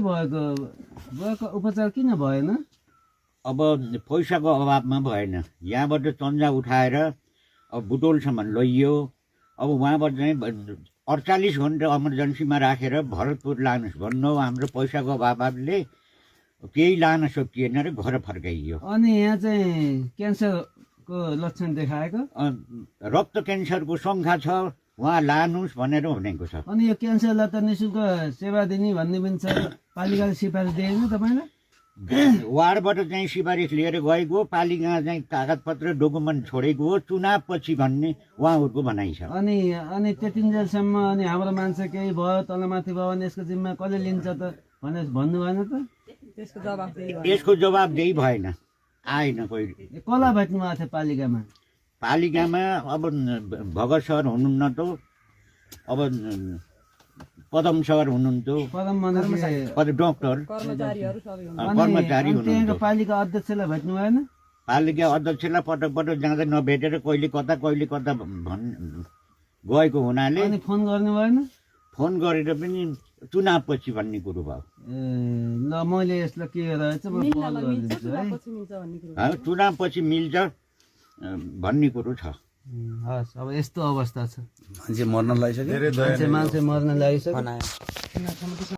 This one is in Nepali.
भएको भएको उपचार किन भएन? अब पैसाको अभावमा भएन। यहाँबाट चन्जा उठाएर अब बुटोलसम्म लैयो। अब उहाँबाट चाहिँ 48 घन्टा इमर्जेन्सीमा राखेर भरतपुर लानुहोस् भन्नु हाम्रो पैसाको अभावले केही लान सकिएन र घर फर्काइयो। अनि यहाँ चाहिँ क्यान्सरको लक्षण देखाएको? रक्त क्यान्सरको शङ्का छ, उहाँ लानुहोस् भनेर भनेको छ। अनि यो क्यान्सरलाई त निःशुल्क सेवा दिने भन्ने पनि छ, पालिकाले सिफारिस दिएन तपाईँलाई? वार्डबाट चाहिँ सिफारिस लिएर गएको, पालिका चाहिँ कागजपत्र डकुमेन्ट छोडेको हो चुनावपछि भन्ने उहाँहरूको भनाइ छ। अनि त्यतिन्जेलसम्म अनि हाम्रो मान्छे केही भयो तलमाथि भयो भने यसको जिम्मा कसले लिन्छ त भनेर भन्नु भएन त? यसको जवाबदेही भएन, आएन कोही। कसलाई भेट्नु भएको थियो पालिकामा? पालिकामा अब भगत सर हुनुहुन्न त, अब पदम सर हुनुहुन्थ्यो, डक्टर कर्मचारी हुनुहुन्थ्यो। पालिका अध्यक्षलाई भेट्नु भएन? पालिका अध्यक्षलाई पटक पटक जाँदा नभेटेर कहिले कता गएको हुनाले अनि फोन गर्नु भएन? फोन गरेर पनि चुनावपछि भन्ने कुरो भयो। ल मैले यसलाई के रहेछ म फोन गरिदिन्छु है। चुनावपछि मिल्छ भन्ने कुरो छ। हस्, अब यस्तो अवस्था छ, मान्छे मर्न लागिसक्यो। मान्छे मर्न लागिसक्यो।